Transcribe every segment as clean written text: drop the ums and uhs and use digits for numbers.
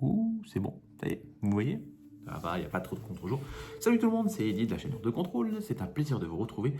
Ouh, c'est bon, ça y est, vous voyez? Ah bah, il n'y a pas trop de contre-jour. Salut tout le monde, c'est Eddie de la chaîne de contrôle. C'est un plaisir de vous retrouver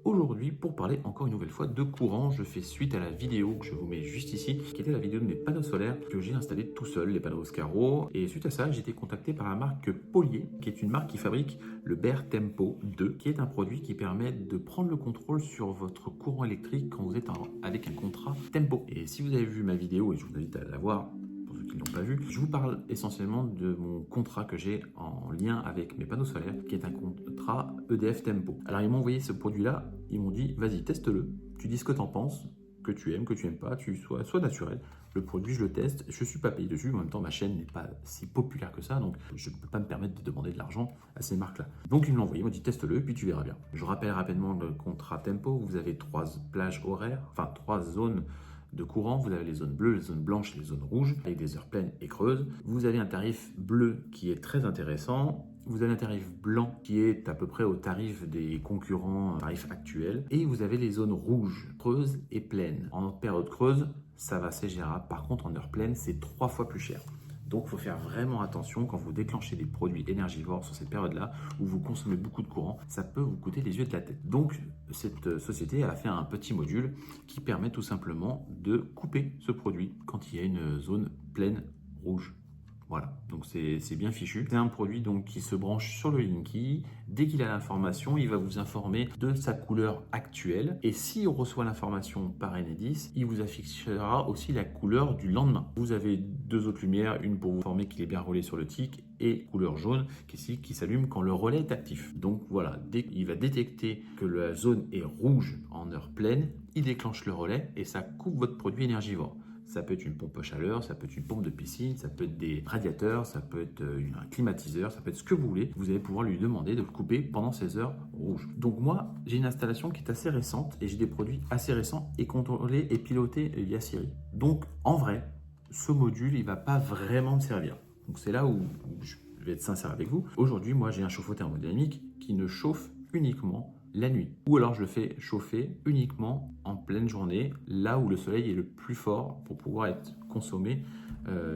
aujourd'hui pour parler encore une nouvelle fois de courant. Je fais suite à la vidéo que je vous mets juste ici, qui était la vidéo de mes panneaux solaires que j'ai installés tout seul, les panneaux Oscaro. Et suite à ça, j'ai été contacté par la marque Polier, qui est une marque qui fabrique le Bear Tempo 2, qui est un produit qui permet de prendre le contrôle sur votre courant électrique quand vous êtes avec un contrat Tempo. Et si vous avez vu ma vidéo, et je vous invite à la voir, pour ceux qui ne l'ont pas vu, je vous parle essentiellement de mon contrat que j'ai en lien avec mes panneaux solaires, qui est un contrat EDF Tempo. Alors ils m'ont envoyé ce produit-là, ils m'ont dit vas-y teste-le, tu dis ce que tu en penses, que tu aimes pas, tu sois naturel. Le produit, je le teste, je ne suis pas payé dessus, mais en même temps, ma chaîne n'est pas si populaire que ça, donc je ne peux pas me permettre de demander de l'argent à ces marques-là. Donc, ils me l'ont envoyé, ils m'ont dit teste-le, puis tu verras bien. Je rappelle rapidement le contrat Tempo, vous avez 3 plages horaires, enfin 3 zones de courant. Vous avez les zones bleues, les zones blanches, les zones rouges, avec des heures pleines et creuses. Vous avez un tarif bleu qui est très intéressant. Vous avez un tarif blanc qui est à peu près au tarif des concurrents tarifs actuels. Et vous avez les zones rouges, creuses et pleines. En période creuse, ça va, c'est gérable. Par contre, en heure pleine, c'est 3 fois plus cher. Donc, il faut faire vraiment attention quand vous déclenchez des produits énergivores sur cette période-là où vous consommez beaucoup de courant, ça peut vous coûter les yeux de la tête. Donc, cette société a fait un petit module qui permet tout simplement de couper ce produit quand il y a une zone pleine rouge. Voilà, donc c'est bien fichu. C'est un produit donc qui se branche sur le Linky. Dès qu'il a l'information, il va vous informer de sa couleur actuelle. Et s'il reçoit l'information par Enedis, il vous affichera aussi la couleur du lendemain. Vous avez 2 autres lumières, une pour vous informer qu'il est bien relais sur le TIC et couleur jaune qui s'allume quand le relais est actif. Donc voilà, dès qu'il va détecter que la zone est rouge en heure pleine, il déclenche le relais et ça coupe votre produit énergivore. Ça peut être une pompe à chaleur, ça peut être une pompe de piscine, ça peut être des radiateurs, ça peut être un climatiseur, ça peut être ce que vous voulez. Vous allez pouvoir lui demander de le couper pendant ces heures rouges. Donc moi, j'ai une installation qui est assez récente et j'ai des produits assez récents et contrôlés et pilotés via Siri. Donc en vrai, ce module, il ne va pas vraiment me servir. Donc c'est là où je vais être sincère avec vous. Aujourd'hui, moi, j'ai un chauffe-eau thermodynamique qui ne chauffe uniquement la nuit. Ou alors je le fais chauffer uniquement en pleine journée, là où le soleil est le plus fort pour pouvoir être consommé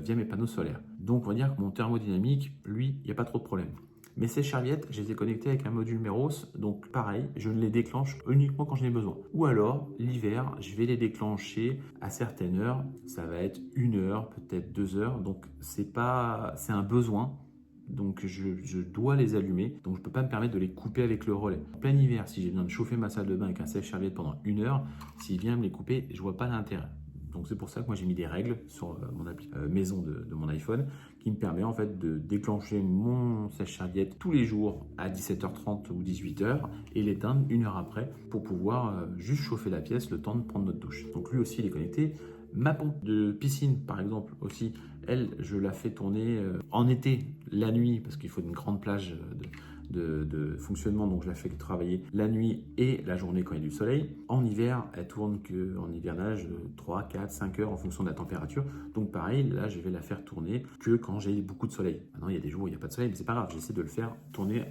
via mes panneaux solaires. Donc on va dire que mon thermodynamique, lui, il n'y a pas trop de problème. Mais ces serviettes, je les ai connectées avec un module Meros, donc pareil, je ne les déclenche uniquement quand j'en ai besoin. Ou alors, l'hiver, je vais les déclencher à certaines heures, ça va être 1 heure, peut-être 2 heures, donc c'est un besoin. Donc je dois les allumer, donc je ne peux pas me permettre de les couper avec le relais. En plein hiver, si j'ai besoin de chauffer ma salle de bain avec un sèche-serviette pendant 1 heure, s'il vient me les couper, je ne vois pas l'intérêt. Donc c'est pour ça que moi j'ai mis des règles sur mon appli maison de mon iPhone qui me permet en fait de déclencher mon sèche-serviette tous les jours à 17h30 ou 18h et l'éteindre 1 heure après pour pouvoir juste chauffer la pièce le temps de prendre notre douche. Donc lui aussi il est connecté. Ma pompe de piscine, par exemple, aussi, elle, je la fais tourner en été, la nuit, parce qu'il faut une grande plage de fonctionnement, donc je la fais travailler la nuit et la journée quand il y a du soleil. En hiver, elle tourne qu'en hivernage 3, 4, 5 heures en fonction de la température. Donc pareil, là, je vais la faire tourner que quand j'ai beaucoup de soleil. Maintenant, il y a des jours où il n'y a pas de soleil, mais c'est pas grave, j'essaie de le faire tourner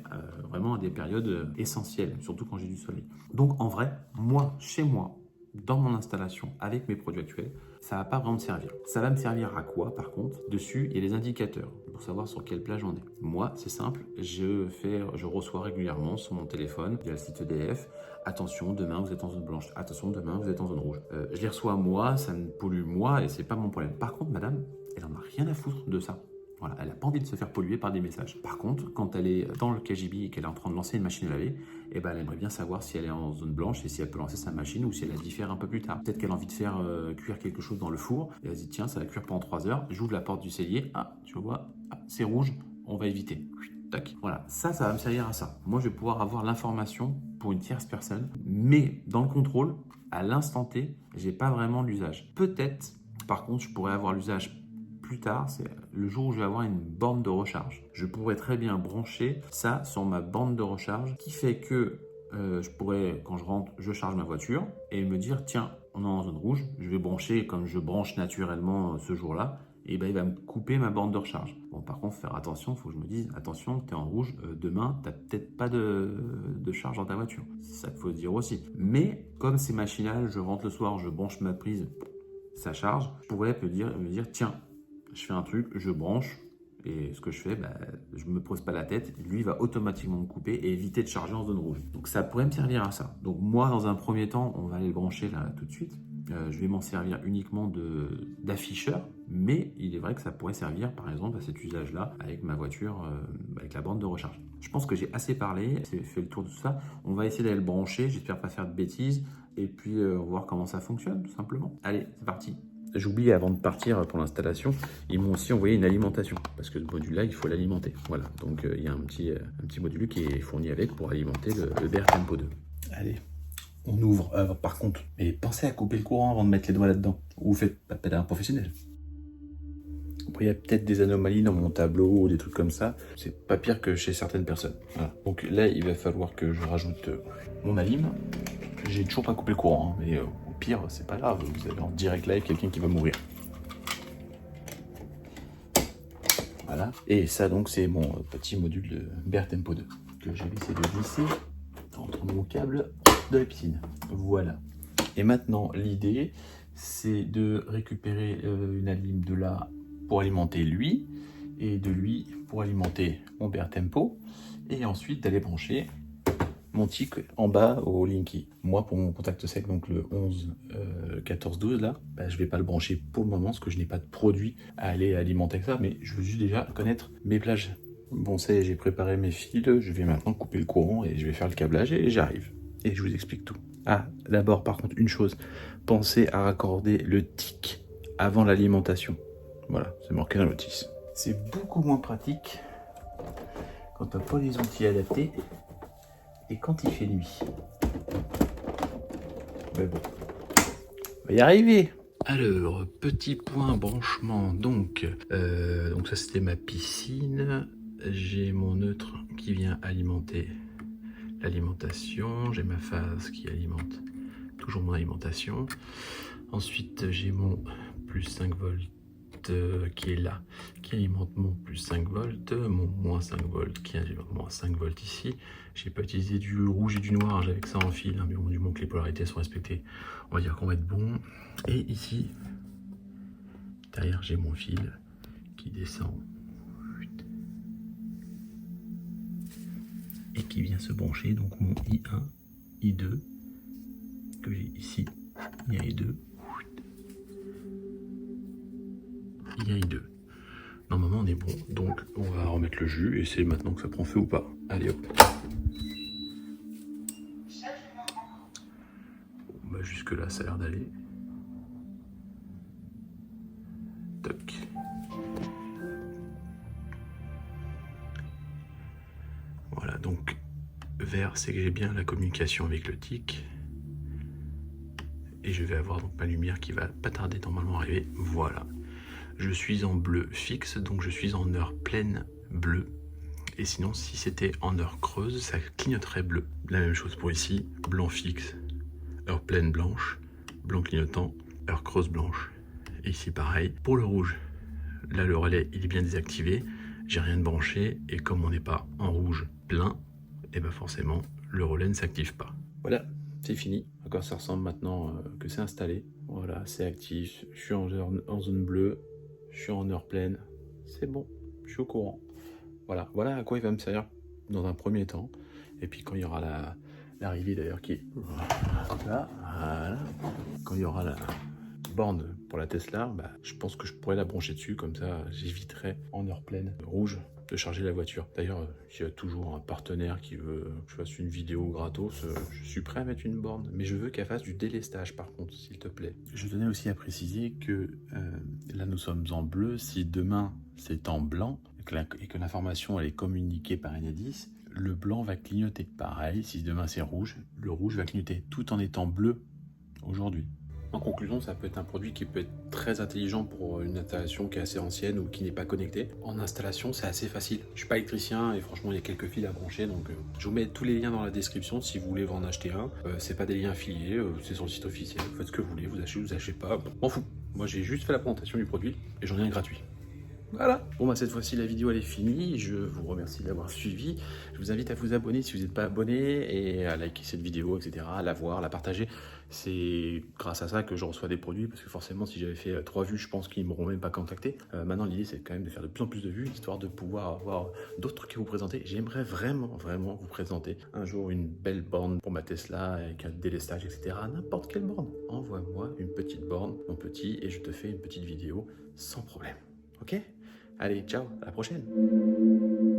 vraiment à des périodes essentielles, surtout quand j'ai du soleil. Donc en vrai, moi, chez moi, dans mon installation avec mes produits actuels, ça va pas vraiment me servir. Ça va me servir à quoi par contre? Dessus, il y a les indicateurs pour savoir sur quelle plage on est. Moi, c'est simple, je reçois régulièrement sur mon téléphone via le site EDF. Attention, demain vous êtes en zone blanche. Attention, demain vous êtes en zone rouge. Je les reçois moi, ça me pollue moi et c'est pas mon problème. Par contre, madame, elle en a rien à foutre de ça. Voilà, elle n'a pas envie de se faire polluer par des messages. Par contre, quand elle est dans le KGB et qu'elle est en train de lancer une machine à laver, eh ben, elle aimerait bien savoir si elle est en zone blanche et si elle peut lancer sa machine ou si elle a diffère un peu plus tard. Peut-être qu'elle a envie de faire cuire quelque chose dans le four et elle se dit tiens, ça va cuire pendant 3 heures. J'ouvre la porte du cellier, ah, tu vois, ah, c'est rouge, on va éviter. Tac. Voilà, ça va me servir à ça. Moi, je vais pouvoir avoir l'information pour une tierce personne, mais dans le contrôle, à l'instant T, j'ai pas vraiment l'usage. Peut-être, par contre, je pourrais avoir l'usage plus tard, c'est le jour où je vais avoir une borne de recharge. Je pourrais très bien brancher ça sur ma borne de recharge qui fait que je pourrais, quand je rentre, je charge ma voiture et me dire tiens, on est en zone rouge, je vais brancher comme je branche naturellement ce jour-là. Et ben, il va me couper ma borne de recharge. Bon, par contre, faire attention, il faut que je me dise attention, tu es en rouge, demain, tu n'as peut-être pas de charge dans ta voiture. C'est ça qu'il faut dire aussi. Mais comme c'est machinal, je rentre le soir, je branche ma prise, ça charge, je pourrais me dire tiens, je fais un truc, je branche, et ce que je fais, je ne me pose pas la tête, lui il va automatiquement me couper et éviter de charger en zone rouge. Donc ça pourrait me servir à ça. Donc moi, dans un premier temps, on va aller le brancher là tout de suite. Je vais m'en servir uniquement d'afficheur, mais il est vrai que ça pourrait servir par exemple à cet usage-là avec ma voiture, avec la borne de recharge. Je pense que j'ai assez parlé, j'ai fait le tour de tout ça. On va essayer d'aller le brancher, j'espère pas faire de bêtises, et puis voir comment ça fonctionne tout simplement. Allez, c'est parti. J'ai oublié avant de partir pour l'installation, ils m'ont aussi envoyé une alimentation parce que ce module-là, il faut l'alimenter. Voilà, donc il y a un petit module qui est fourni avec pour alimenter le BR Tempo 2. Allez, on ouvre. Par contre, mais pensez à couper le courant avant de mettre les doigts là-dedans. Ou faites pas appel à un professionnel. Après, il y a peut-être des anomalies dans mon tableau ou des trucs comme ça. C'est pas pire que chez certaines personnes. Voilà. Donc là, il va falloir que je rajoute mon alim. J'ai toujours pas coupé le courant, hein, mais au pire, c'est pas grave. Vous avez en direct live quelqu'un qui va mourir. Voilà. Et ça, donc, c'est mon petit module de BR Tempo 2 que j'ai essayé de glisser entre mon câble de la piscine. Voilà. Et maintenant, l'idée, c'est de récupérer une alim de là pour alimenter lui et de lui pour alimenter mon BR Tempo et ensuite d'aller brancher mon tic en bas au Linky. Moi, pour mon contact sec, donc le 11 14 12 là, je vais pas le brancher pour le moment parce que je n'ai pas de produit à aller alimenter avec ça, mais je veux juste déjà connaître mes plages. Bon, ça y est, j'ai préparé mes fils, je vais maintenant couper le courant et je vais faire le câblage et j'arrive. Et je vous explique tout. Ah, d'abord, par contre, une chose, pensez à raccorder le tic avant l'alimentation. Voilà, c'est marqué dans la notice. C'est beaucoup moins pratique quand t'as pas les outils adaptés et quand il fait nuit. Mais bon, on va y arriver. Alors, petit point branchement, donc ça c'était ma piscine. J'ai mon neutre qui vient alimenter l'alimentation. J'ai ma phase qui alimente toujours mon alimentation. Ensuite, j'ai mon plus 5 volts qui est là, qui alimente mon plus 5 volts, mon moins 5 volts qui alimente moins 5 volts ici. J'ai pas utilisé du rouge et du noir, j'avais que ça en fil, hein, mais bon, du moment que les polarités sont respectées, on va dire qu'on va être bon. Et ici, derrière, j'ai mon fil qui descend et qui vient se brancher, donc mon I1, I2, que j'ai ici, I1 et 2. I1, 2. Normalement on est bon, donc on va remettre le jus et c'est maintenant que ça prend feu ou pas. Allez hop. Bon, jusque là ça a l'air d'aller. Toc. Voilà, donc vert c'est que j'ai bien la communication avec le tic. Et je vais avoir donc ma lumière qui va pas tarder normalement arriver. Voilà. Je suis en bleu fixe, donc je suis en heure pleine bleu. Et sinon, si c'était en heure creuse, ça clignoterait bleu. La même chose pour ici, blanc fixe, heure pleine blanche, blanc clignotant, heure creuse blanche. Et ici pareil, pour le rouge, là le relais il est bien désactivé, j'ai rien de branché, et comme on n'est pas en rouge plein, et ben forcément, le relais ne s'active pas. Voilà, c'est fini. À quoi ça ressemble maintenant que c'est installé. Voilà, c'est actif, je suis en zone bleue. Je suis en heure pleine, c'est bon, je suis au courant. Voilà, voilà à quoi il va me servir dans un premier temps. Et puis quand il y aura l'arrivée d'ailleurs qui est là, voilà. Quand il y aura la borne pour la Tesla, je pense que je pourrais la brancher dessus, comme ça j'éviterai en heure pleine rouge de charger la voiture. D'ailleurs, s'il y a toujours un partenaire qui veut que je fasse une vidéo gratos, je suis prêt à mettre une borne, mais je veux qu'elle fasse du délestage par contre, s'il te plaît. Je tenais aussi à préciser que là nous sommes en bleu, si demain c'est en blanc et que l'information elle est communiquée par Enedis, le blanc va clignoter. Pareil, si demain c'est rouge, le rouge va clignoter, tout en étant bleu aujourd'hui. En conclusion, ça peut être un produit qui peut être très intelligent pour une installation qui est assez ancienne ou qui n'est pas connectée. En installation, c'est assez facile. Je suis pas électricien et franchement, il y a quelques fils à brancher. Donc, je vous mets tous les liens dans la description si vous voulez en acheter un. C'est pas des liens affiliés, c'est sur le site officiel. Vous faites ce que vous voulez, vous achetez pas. M'en fous. Moi, j'ai juste fait la présentation du produit et j'en ai un gratuit. Voilà. Bon, bah, cette fois-ci, la vidéo elle est finie. Je vous remercie de l'avoir suivi. Je vous invite à vous abonner si vous n'êtes pas abonné et à liker cette vidéo, etc. À la voir, la partager. C'est grâce à ça que je reçois des produits parce que forcément, si j'avais fait 3 vues, je pense qu'ils ne m'auront même pas contacté. Maintenant, l'idée, c'est quand même de faire de plus en plus de vues histoire de pouvoir avoir d'autres trucs à vous présenter. J'aimerais vraiment, vraiment vous présenter un jour une belle borne pour ma Tesla avec un délestage, etc. N'importe quelle borne. Envoie-moi une petite borne, mon petit, et je te fais une petite vidéo sans problème. Ok? Allez, ciao, à la prochaine.